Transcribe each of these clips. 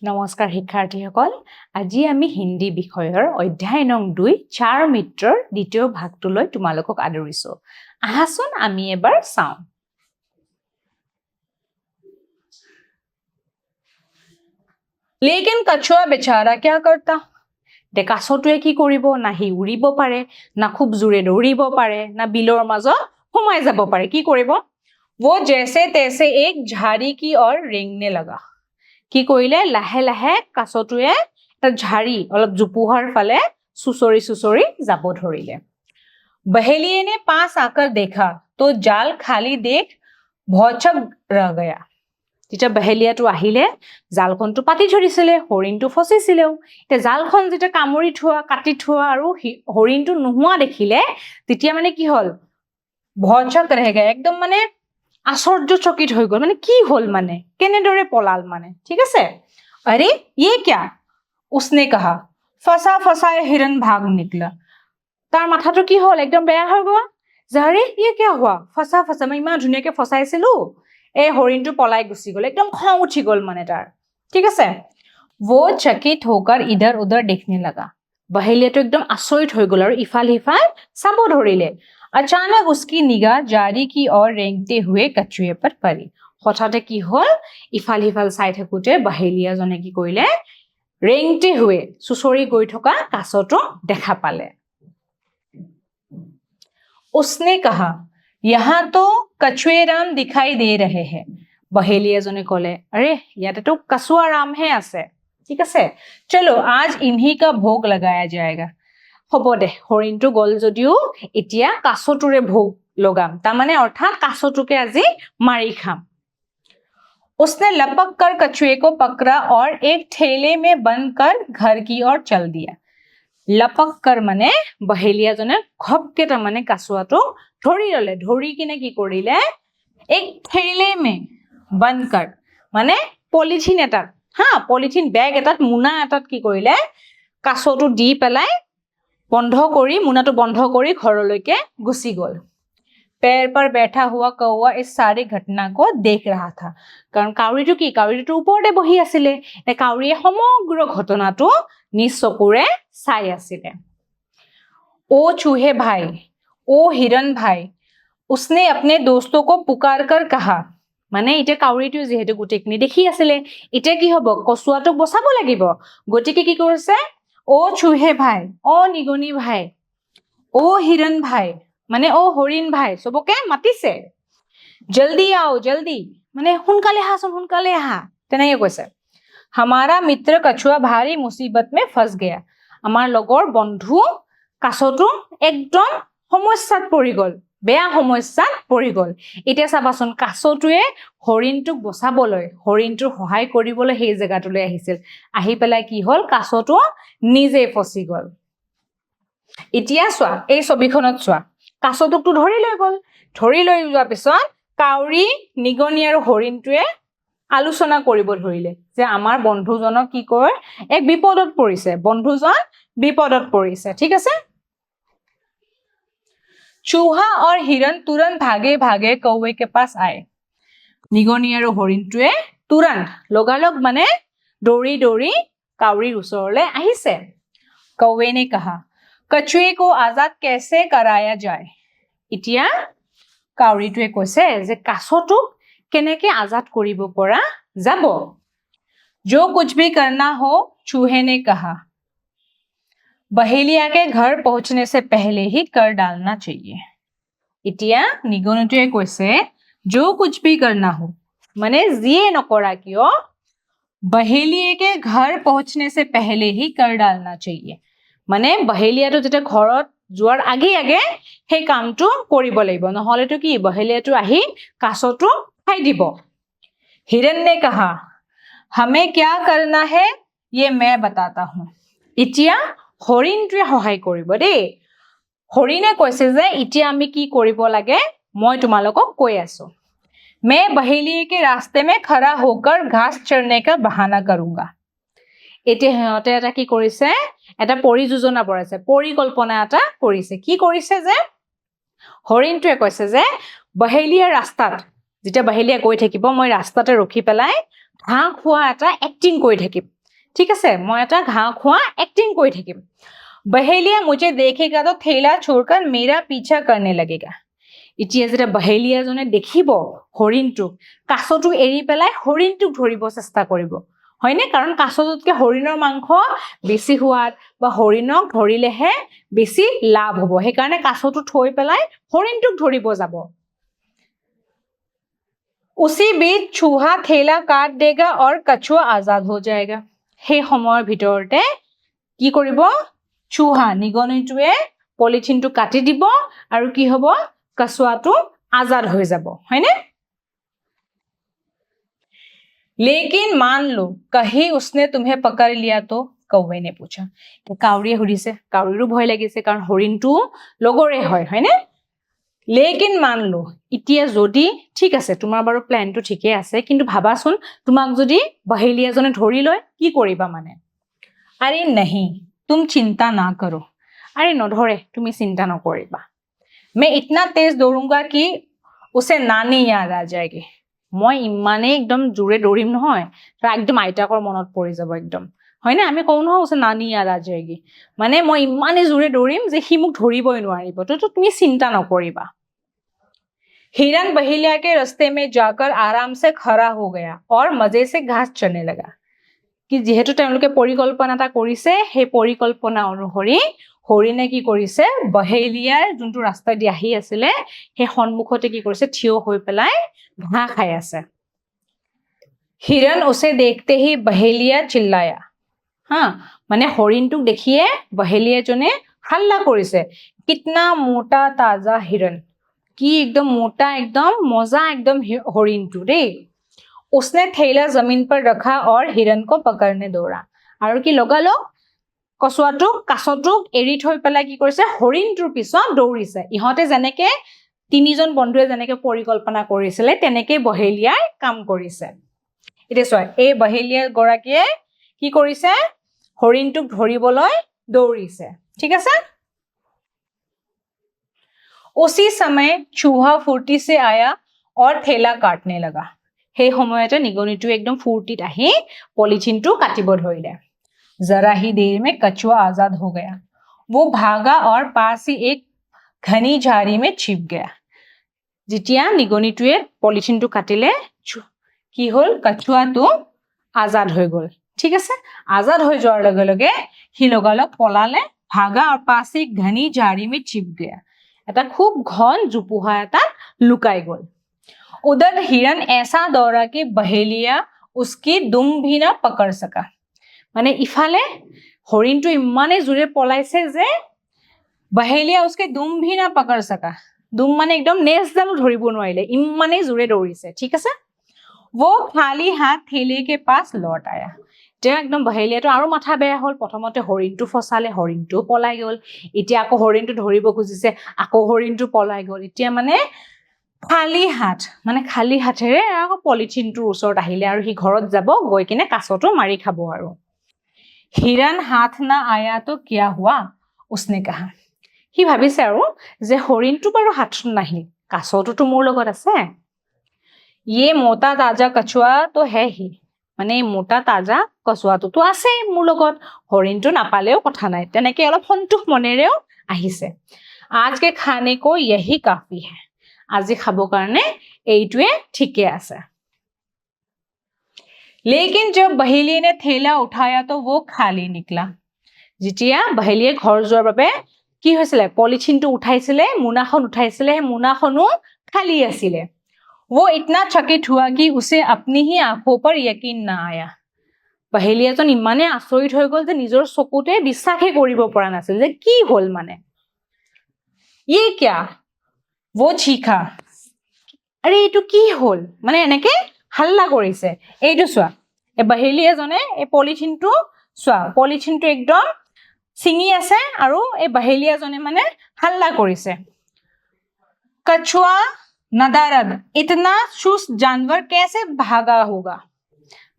নমস্কাৰ শিক্ষাৰ্থীসকল আজি আমি হিন্দী বিষয়ৰ অধ্যায় নং 2 চাৰ মিত্ৰৰ দ্বিতীয় ভাগটোলৈ তোমালোকক আদৰিছো আহাচোন আমি এবাৰ চাওঁ लेकिन कछुआ बेचारा क्या करता দে কাছটোৱে কি কৰিব না হি উৰিব পাৰে না খুব জোৰে দৌৰিব পাৰে না বিলৰ মাজত সোমাই যাব পাৰে কি কৰিব वो जैसे तैसे एक झाड़ी की ओर रेंगने लगा কি কৰিলে লাহে লাহে কাছটোৱে এটা ঝাড়ি অলপ জুপুহাৰ ফালে সুচৰি যাব ধৰিলে बहेलिये ने पास आकर देखा तो जाल खाली देख भौचक रह गया যেতিয়া बहेलियाটো আহিলে জালখনটো পাতি ধৰিছিলে হৰিণটো ফচিছিলেও তে জালখন যেতিয়া কামুৰি থোৱা কাটি থোৱা আৰু হৰিণটো নোহোৱা দেখিলে তেতিয়া মানে কি হল ভৌচক ৰহ গয়া একদম মানে আশ্চৰ্যচকিত হৈ গল মানে কি হল মানে কেনেদৰে পলাল মানে ঠিক আছে अरे ये क्या उसने कहा फसा फसाए हिरन भाग निकला तार माथाটো কি হল একদম বেয়া হৈ গল জাৰে ये क्या हुआ फसा फसा মই ইমান ধুনিয়াকে ফসাইছিলো এই হৰিণটো পলাই গুছি গল একদম খং উঠি গল মানে তাৰ ঠিক আছে वो चकित होकर इधर उधर देखने लगा बहेलियाটো একদম আচৰিত হৈ গল আৰু ইফাল হিফাল চাব ধৰিলে अचानक उसकी निगाह जारी की ओर रेंगते हुए कछुए पर पड़ी হঠাতে কি হল ইফাল হিফাল চাই থাকোতে बहेलियाজনে কি কৰিলে रेंगते हुए সুচৰি গৈ থকা কাছটো দেখা পালে उसने कहा यहाँ तो कछुए राम दिखाई दे रहे हैं बहेलियाजने ক'লে अरे ইয়াতে তো कछुआ राम है আছে ঠিক আছে चलो आज इन्हीं का भोग लगाया जाएगा হ'ব দে হৰিণটো গল যদিও এতিয়া কাছটোৰে ভোগ লগাম তা মানে অৰ্থাৎ কাছটোকে আজি মাৰি খাম उसने लपक कर कछुए को पकड़ा और एक ठेले में बंद कर घर की ओर चल दिया लपक कर माने बहेलियाजने घपके ता माने कासुआটো ধৰি ললে ধৰি কিনে কি কৰিলে एक ठेले में बंद कर माने पॉलिथिन এটাত पॉलिथिन बैग এটাত মুনা এটাত কি কৰিলে কাছটো দি পেলাই বন্ধ কৰি মুনাটো বন্ধ কৰি ঘৰলৈকে গুছি গল पैर पर बैठा हुआ कौवा इस सारी घटना को देख रहा था कारण काउरीটো কি কাউৰীটো ওপৰতে বহি আছিল তে কাউৰীয়ে সমগ্ৰ ঘটনাটো নিজ চকুৰে চাই আছিল ओ चूहे भाई ओ हिरन भाई उसने अपने दोस्तों को पुकार कर कहा মানে ইতে কাউৰীটো যেহেতু গুটেকনি দেখি আছিল ইতে কি হ'ব কচুৱাটো বচাব লাগিব গটিকে কি কৰিছে ओ चूहे भाई ओ निगनी भाई ओ हिरन भाई माने ओ हरिण भाई सबके मातिसे जल्दी आओ जल्दी माने हुनकाले हासन हुनकाले हा तेनाये কৈছে हमारा मित्र कछुआ भारी मुसीबत में फंस गया আমাৰ লগৰ বন্ধু কাছটো একদম সমস্যাত পৰি গল বেয়া সমস্যাত পৰি গল এতিয়া চাবাচোন কাছটোৱে হৰিণটোক বচাবলৈ হৰিণটোৰ সহায় কৰিবলৈ সেই জায়গাটোলৈ আহিছিল আহি পেলাই কি হল কাছটো নিজে ফসি গল এতিয়া চোৱা এই ছবিখনত চোৱা কাছটোকটো ধৰি লৈ গল ধৰি লৈ যোৱাৰ পিছত কাউৰী নিগনি আৰু হৰিণটোৱে আলোচনা কৰিব ধৰিলে যে আমাৰ বন্ধুজনক কি কয় এক বিপদত পৰিছে বন্ধুজন বিপদত পৰিছে ঠিক আছে चूहा और हिरन तुरंत भागे भागे कौवे के पास आए निगनी और हरिणटुए तुरंत लगालग माने दौड़ी दौड़ी काउरीर ओचरले आहिसे कौवे ने कहा कछुए को आजाद कैसे कराया जाए इतिया काउरीटुए কৈছে যে কাছটো কেনেকে आजाद কৰিব পৰা যাব जो कुछ भी करना हो चूहे ने कहा बहेलिया के घर पहुंचने से पहले ही कर डालना चाहिए इतिया निगनिटुए কৈছে जो कुछ भी करना हो माने जिए नकरा कियो बहेलिया के घर पहुंचने से पहले ही कर डालना चाहिए माने बहेलियाটো যেটা ঘৰত যোৱাৰ আগে আগে সেই কামটো কৰিব লাগিব নহলেটো কি বহেলিয়াটো আহি কাছটো খাই দিব हिरन ने कहा हमें क्या करना है ये मैं बताता हूं इतिया হৰিণটোৱে সহায় কৰিব দেই হৰিণে কৈছে যে ইতিয়া আমি কি কৰিব লাগে মই তোমালোকক কৈ আছো मैं बहेलिये के रास्ते में खड़ा होकर घास चरने का बहाना करूंगा এতে হতে এটা কি কৰিছে এটা পৰিযোজনা বনাইছে পৰিকল্পনা এটা কৰিছে কি কৰিছে যে হৰিণটোৱে কৈছে যে বহেলিয়া ৰাস্তাত যেতিয়া বহেলিয়া গৈ থাকিব মই ৰাস্তাতে ৰখি পেলাই ঘাঁহ খোৱা এটা এক্টিং কৰি থাকিম ঠিক আছে মই এটা ঘাঁহ খোৱা এক্টিং কৰি থাকিম बहेलिया मुझे देखेगा तो थैला छोड़कर मेरा पीछा करने लगेगा এতিয়া যেতিয়া बहेलियाजने দেখিব হৰিণটোক কাছটো এৰি পেলাই হৰিণটোক ধৰিব চেষ্টা কৰিব হয়নে কাৰণ কাছটোতকে হৰিণৰ মাংস বেছি সোৱাদ বা হৰিণক ধৰিলেহে বেছি লাভ হ'ব হে কাৰণে কাছটো থৈ পেলাই হৰিণটোক ধৰিব যাব उसी बीच चूहा थैला काट देगा और कछुआ आजाद हो जाएगा हे সময়ৰ ভিতৰতে কি কৰিব চুহা নিগনিটোৱে পলিথিনটো কাটি দিব আৰু কি হ'ব কছুৱাটো আজাদ হৈ যাব হয়নে लेकिन मान लो कहीं उसने तुम्हें पकड़ लिया तो कौवे ने पूछा काउरीয়ে সুধিছে কাউৰীৰো ভয় লাগিছে কাৰণ হৰিণটো লগৰে হয়নে लेकिन मान लो ইতিয়া যদি ঠিক আছে তোমাৰ বাৰু প্ল্যানটো ঠিকই আছে কিন্তু ভাবাচোন তোমাক যদি বহেলিয়াজনে ধৰি লয় কি কৰিবা মানে আরে नहीं तुम चिंता ना करो अरे नधरे तुम्हें चिंता न करिबा मैं इतना तेज दौड़ूंगा कि उसे नानी याद आ जाएगी मैं इमाने एकदम जोरे दौड़िम নহয় तर एकदम आइताकर मनत परि যাব एकदम হয়নে আমি কও নহয় उसे नानी याद आ जाएगी মানে মই ইমানে जोरे दौड़िम যে হি মুক ধৰিবই নোৱাৰিব তো তুমি চিন্তা নকৰিবা हिरन बहेलिया के रास्ते में जाकर आराम से खड़ा हो गया और मजे से घास चरने लगा कि যেহেতু তেওঁলোকে পৰিকল্পনা এটা কৰিছে সেই পৰিকল্পনা অনুসৰি হৰিণে কি কৰিছে বহেলিয়াৰ যোনটো ৰাস্তা দি আহি আছিল সেই সন্মুখতে কি কৰিছে থিয় হৈ পেলাই ঘাঁহ খাই আছে हिरन उसे देखते ही बहेलिया चिल्लाया हां মানে হৰিণটোক দেখিয়ে বহেলিয়াজনে হাল্লা কৰিছে कितना मोटा ताजा हिरन কি एकदम मोटा एकदम मजा एकदम हरिणटू रे उसने थैला जमीन पर रखा और हिरन को पकड़ने दौड़ा আৰু কি লগালো কছুৱাটো কাছটোক এৰি থৈ পেলাই কি কৰিছে হৰিণটোৰ পিছত দৌৰিছে ইহতে জেনেকে তিনিজন বন্ধুৱে জেনেকে পৰিকল্পনা কৰিছিলে তেনেকে বহেলিয়াই কাম কৰিছে এতিয়া চোৱা এই বহেলিয়া গৰাকীয়ে কি কৰিছে হৰিণটোক ধৰিবলৈ দৌৰিছে ঠিক আছে उसी समय चूहा फुर्ती से आया और थैला काटने लगा हे সময়তে নিগনিটো একদম ফুৰ্তিত আহি পলিথিনটো কাটিব ধৰিলে जरा ही देर में कछुआ आजाद हो गया वो भागा और पास ही एक घनी झाड़ी में छिप गया যেতিয়া নিগনিটোৱে পলিথিনটো কাটিলে কি হল কছুৱাটো আজাদ হৈ গল ঠিক আছে আজাদ হৈ যোৱাৰ লগে লগে হি লগালগ পলালে भागा और पास ही घनी झाड़ी में छिप गया এটা খুব ঘন জুপুহা এটা লুকাই গল उधर हिरन ऐसा दौड़ा कि बहेलिया उसकी दुम भी ना पकड़ सका माने इफाले हरिणটো ইমানে জোৰে পলাইছে যে बहेलिया उसके दुम भी ना पकड़ सका दुम माने एकदम नेसডাল ধৰিব নোৱাৰিলে ইমানে জোৰে দৌৰিছে ঠিক আছে वो खाली हाथ थैले के पास लौट आया যে একদম বহেলিয়াটো আৰু মাথা বেয়া হল প্ৰথমতে হৰিণটো ফসালে হৰিণটো পলাই গল এতিয়া আকৌ হৰিণটো ধৰিব খুজিছে আকৌ হৰিণটো পলাই গল এতিয়া মানে খালি হাতেৰে আকৌ পলিথিনটোৰ ওচৰত আহিলে আৰু হি ঘৰত যাব গৈ কিনে কাছটো মাৰি খাব আৰু हिरन हाथ ना आया तो क्या हुआ उसने कहा হি ভাবিছে আৰু যে হৰিণটো বাৰু হাতত নাহিল কাছটোতো মোৰ লগত আছে ये मोटा ताजा कछुआ तो है ही মানে মোটা তাজা কছুৱাটো আছে মোৰ লগত হৰিণটো নাপালেও কথা নাই তেনেকে অলপ সন্তোষ মনেৰেও আহিছে आज के खाने को यही काफी है আজি খাব কাৰণে এইটোৱে ঠিকে আছে लेकिन जब बहेलिया ने थैला उठाया तो वो खाली निकला যেতিয়া बहेलिया घर যোৱাৰ বাবে কি হৈছিল পলিথিনটো উঠাইছিলে মুনাখন উঠাইছিলে মুনাখনো খালি আছিল वो इतना चकित हुआ कि उसे अपनी ही आंखों पर यकीन ना आया बहेलियाজন ইমানে আচৰিত হৈ গল যে নিজৰ চকুতে বিশ্বাসে কৰিব পৰা নাছিল যে কি হল মানে ये क्या वो चीखा अरे এইটো কি হল মানে এনেকে হাল্লা কৰিছে এইটো চোৱা এ বহেলিয়াজনে এই পলিথিনটো চোৱা পলিথিনটো একদম সিঙি আছে আৰু এই বহেলিয়াজনে মানে হাল্লা কৰিছে कछुआ नदारद इतना चुस्त जानवर कैसे भागा होगा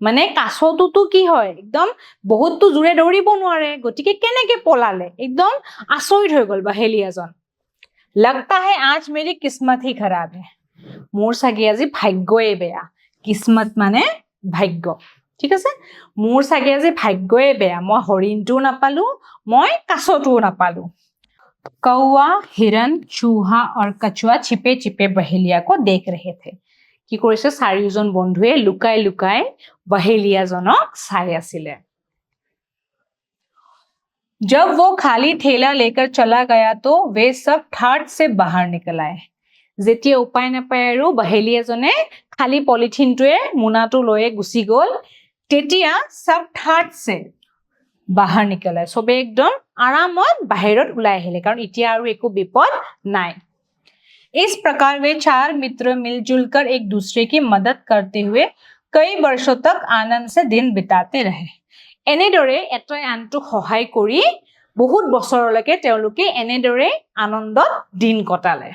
মানে কাছটোতো কি হয় একদম বহুতটো জোৰে দৌৰিব নোৱাৰে গটিকে কেনেকে পলালে একদম আচৰিত হৈ গল বহেলিয়াজন लगता है आज मेरी किस्मत ही खराब है मोर सागे আজি ভাগ্যই বেয়া কিসমত মানে ভাগ্য ঠিক আছে মোৰ চাগে আজি ভাগ্যই বেয়া মই হৰিণটোও নাপালো মই কাছটোও নাপালো कौवा हिरन चूहा और कछुआ छिपे छिपे बहेलिया को देख रहे थे কি কৰিছে চাৰিজন বন্ধুৱে লুকাই লুকাই बहेलियाजनक চাই আছিলে जब वो खाली थैला लेकर चला गया तो वे सब ठाट से बाहर निकल आए যেতিয়া উপায় নাপায় আৰু बहेलियाजने খালি পলিথিনটোৱে মোনাটো লৈয়ে গুচি গল তেতিয়া सब ठाट से बाहर निकल आए सबे एकदम आरामत बाहिरत उলাই আহিলে কাৰণ এতিয়া আৰু একো বিপদ নাই इस प्रकार वे चार मित्र मिलजुल कर एक दूसरे की मदद करते हुए कई वर्षों तक आनंद से दिन बिताते रहे এনেদৰে এটাই আনটো সহায় কৰি বহুত বছৰলৈকে তেওঁলোকে এনেদৰে আনন্দত দিন কটালে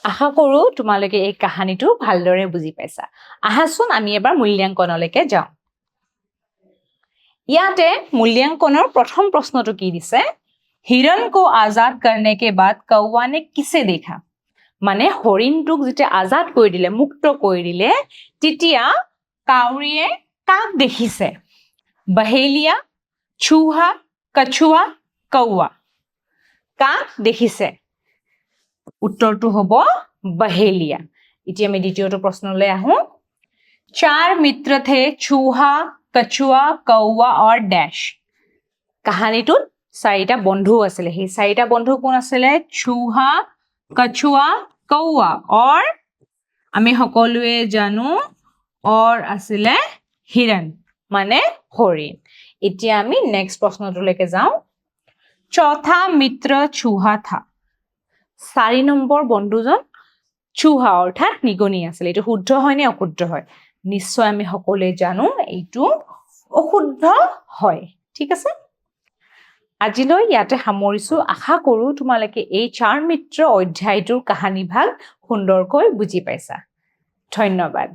আশা কৰো তোমালোকে এই কাহিনীটো ভালদৰে বুজি পাইছা আহাচোন আমি এবাৰ মূল্যাংকনলৈকে যাওঁ ইয়াতে মূল্যাংকনৰ প্ৰথম প্ৰশ্নটো কি দিছে हिरन को आजाद करने के बाद कौवा ने किसे देखा মানে হৰিণটোক যেতিয়া আজাদ কৰি দিলে মুক্ত কৰি দিলে তেতিয়া কাউৰীয়ে কাক দেখিছে बहेलिया चूहा कछुआ कौवा কাক দেখিছে উত্তৰটো হ'ব बहेलिया এতিয়া আমি দ্বিতীয়টো প্ৰশ্নলৈ আহো चार मित्र थे चूहा कछुआ कौवा और डैश কাহিনীটোত চাৰিটা বন্ধু আছিল সেই চাৰিটা বন্ধু কোন আছিল চুহা কছুৱা কৌৱা और আমি সকলোৱে জানো और আছিল হিৰণ মানে হৰিণ এতিয়া আমি নেক্সট প্ৰশ্নটোলৈকে যাওঁ চৌথা মিত্ৰ চুহা था 4 নম্বৰ বন্ধুজন চুহা অৰ্থাৎ নিগনি আছিল এটো শুদ্ধ হয় নে অশুদ্ধ হয় নিশ্চয় আমি সকলোৱে জানো এইটো অশুদ্ধ হয় ঠিক আছে আজিলৈ ইয়াতে সামৰিছো আশা কৰো তোমালোকে এই চাৰ মিত্ৰ অধ্যায়টোৰ কাহিনী ভাগ সুন্দৰকৈ বুজি পাইছা ধন্যবাদ